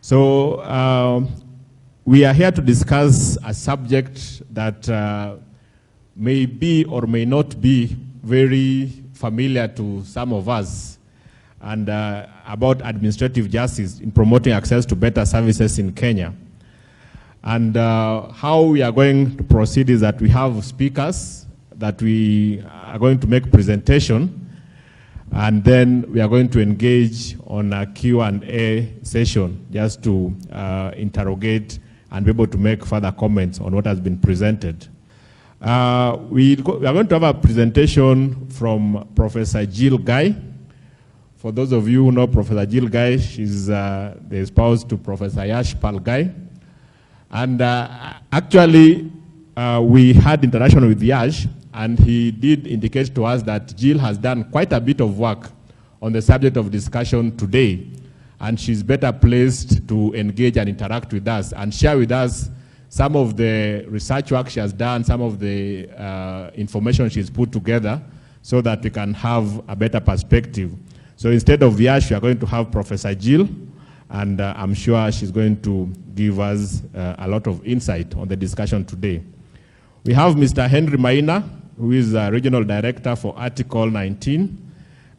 So we are here to discuss a subject that may be or may not be very familiar to some of us, and about administrative justice in promoting access to better services in Kenya. And how we are going to proceed is that we have speakers that we are going to make presentation, and then we are going to engage on a Q&A session just to interrogate and be able to make further comments on what has been presented. We are going to have a presentation from Professor Jill Guy. For those of you who know Professor Jill Guy, she's the spouse to Professor Yashpal Guy. And actually, we had interaction with Yash, and he did indicate to us that Jill has done quite a bit of work on the subject of discussion today, and she's better placed to engage and interact with us and share with us some of the research work she has done, some of the information she's put together, so that we can have a better perspective. So instead of Yash, we are going to have Professor Jill, and I'm sure she's going to give us a lot of insight on the discussion today. We have Mr. Henry Maina, who is Regional Director for Article 19.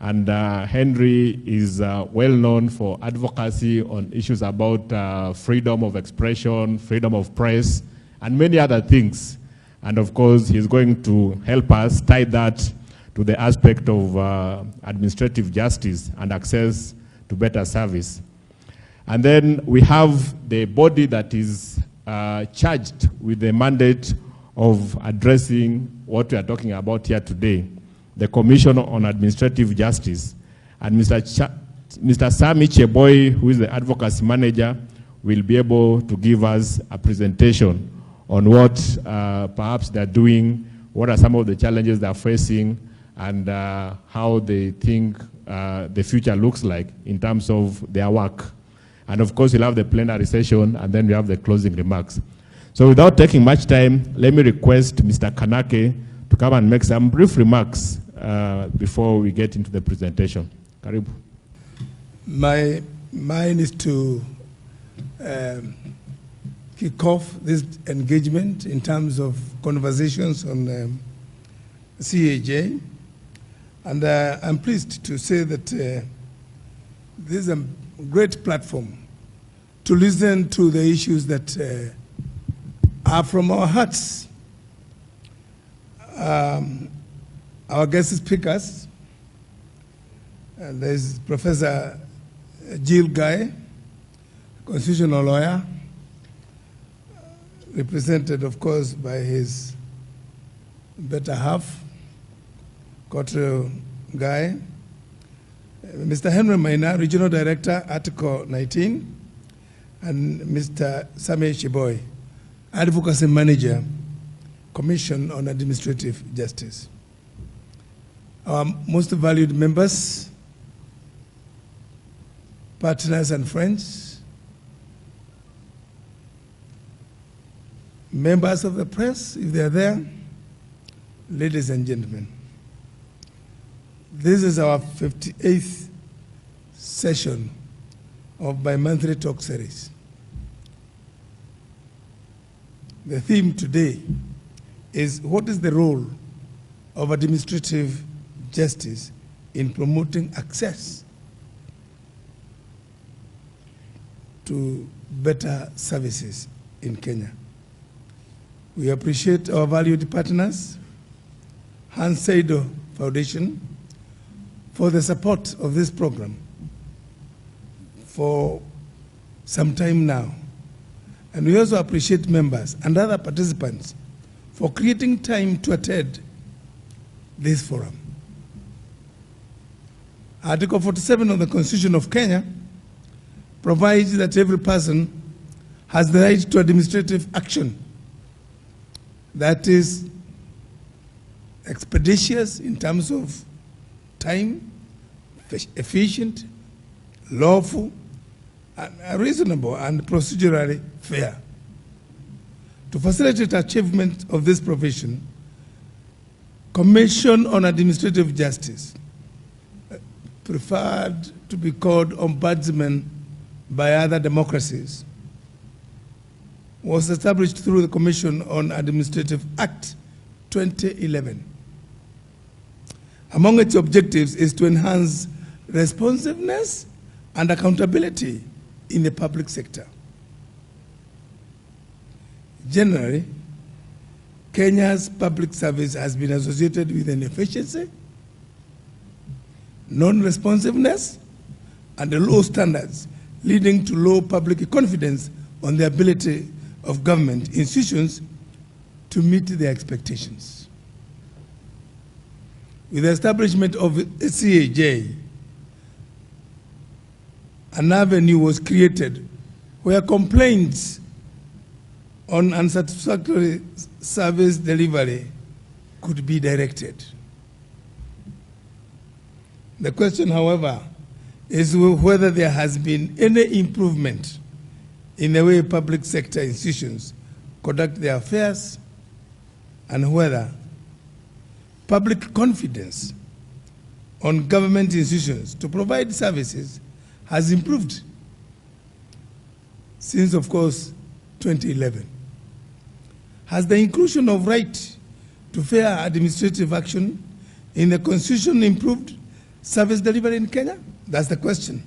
And Henry is well known for advocacy on issues about freedom of expression, freedom of press, and many other things. And of course, he's going to help us tie that to the aspect of administrative justice and access to better service. And then we have the body that is charged with the mandate of addressing what we are talking about here today, the Commission on Administrative Justice. And Mr. Sami Cheboy, who is the Advocacy Manager, will be able to give us a presentation on what perhaps they're doing, what are some of the challenges they're facing, and how they think the future looks like in terms of their work. And of course, we'll have the plenary session, and then we have the closing remarks. So without taking much time, let me request Mr. Kanake to come and make some brief remarks before we get into the presentation. Karibu. Mine is to kick off this engagement in terms of conversations on CAJ. And I'm pleased to say that this is a great platform to listen to the issues that are from our hearts. Our guest speakers, there's Professor Jill Guy, constitutional lawyer, represented, of course, by his better half, Cottrell Guy, Mr. Henry Maina, Regional Director, Article 19, and Mr. Sami Cheboy, Advocacy Manager, Commission on Administrative Justice. Our most valued members, partners and friends, members of the press, if they're there, ladies and gentlemen. This is our 58th session of bi-monthly talk series. The theme today is what is the role of administrative justice in promoting access to better services in Kenya. We appreciate our valued partners, Hans Seido Foundation, for the support of this program for some time now. And we also appreciate members and other participants for creating time to attend this forum. Article 47 of the Constitution of Kenya provides that every person has the right to administrative action that is expeditious in terms of time, efficient, lawful, and reasonable, and procedurally fair. To facilitate achievement of this provision, Commission on Administrative Justice, preferred to be called Ombudsman by other democracies, was established through the Commission on Administrative Act 2011. Among its objectives is to enhance responsiveness and accountability in the public sector. Generally, Kenya's public service has been associated with inefficiency, non-responsiveness, and low standards, leading to low public confidence on the ability of government institutions to meet their expectations. With the establishment of CAJ, an avenue was created where complaints on unsatisfactory service delivery could be directed. The question, however, is whether there has been any improvement in the way public sector institutions conduct their affairs and whether public confidence on government institutions to provide services has improved since, of course, 2011. Has the inclusion of right to fair administrative action in the Constitution improved service delivery in Kenya? That's the question.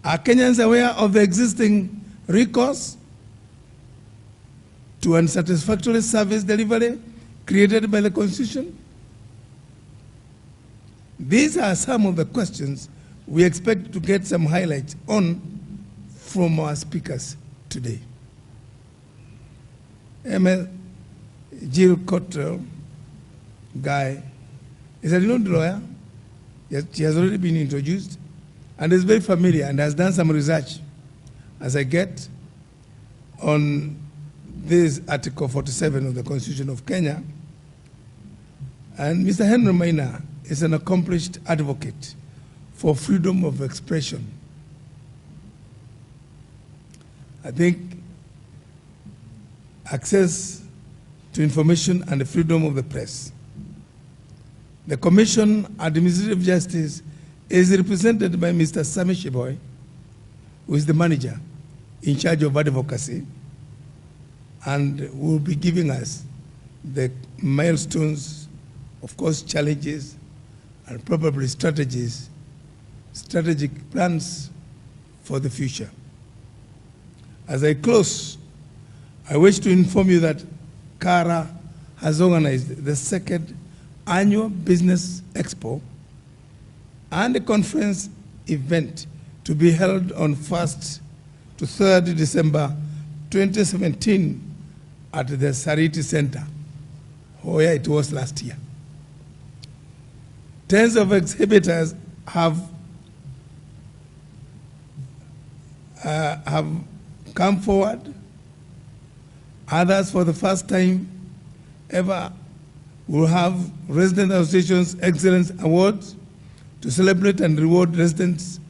Are Kenyans aware of the existing recourse to unsatisfactory service delivery created by the Constitution? These are some of the questions we expect to get some highlights on from our speakers today. ML Jill Cottrell Guy is a renowned lawyer. She has already been introduced and is very familiar and has done some research as I get on this Article 47 of the Constitution of Kenya. And Mr. Henry Maina is an accomplished advocate for freedom of expression. I think access to information and the freedom of the press. The Commission on Administrative Justice is represented by Mr. Sami Shiboi, who is the manager in charge of advocacy, and will be giving us the milestones, of course, challenges, and probably strategic plans for the future. As I close, I wish to inform you that KARA has organized the second annual Business Expo and a conference event to be held on 1st to 3rd December 2017 at the Sariti Center, where it was last year. Tens of exhibitors have come forward. Others, for the first time ever, will have Resident Associations Excellence Awards to celebrate and reward residents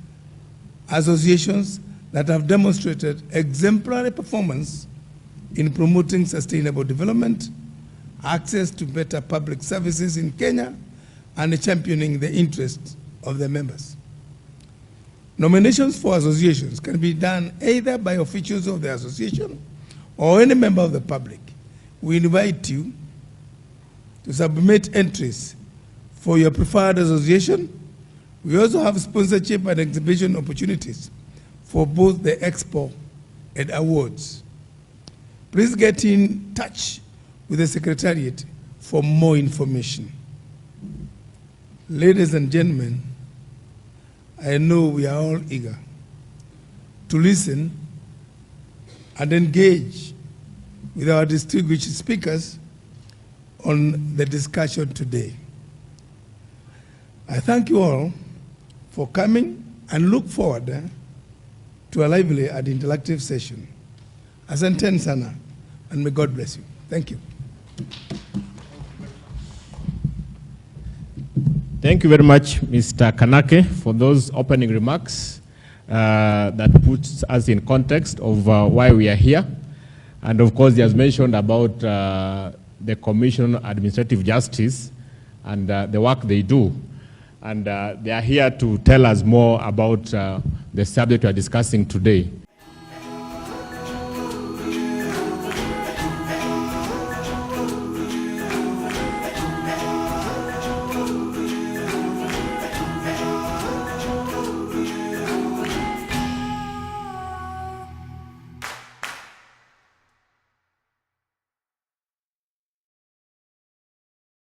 associations that have demonstrated exemplary performance in promoting sustainable development, access to better public services in Kenya, and championing the interests of their members. Nominations for associations can be done either by officials of the association or any member of the public. We invite you to submit entries for your preferred association. We also have sponsorship and exhibition opportunities for both the expo and awards. Please get in touch with the Secretariat for more information. Ladies and gentlemen, I know we are all eager to listen and engage with our distinguished speakers on the discussion today. I thank you all for coming and look forward to a lively and interactive session. Asante sana, and may God bless you. Thank you. Thank you very much, Mr. Kanake, for those opening remarks that puts us in context of why we are here. And of course, he has mentioned about the Commission on Administrative Justice and the work they do. And they are here to tell us more about the subject we are discussing today.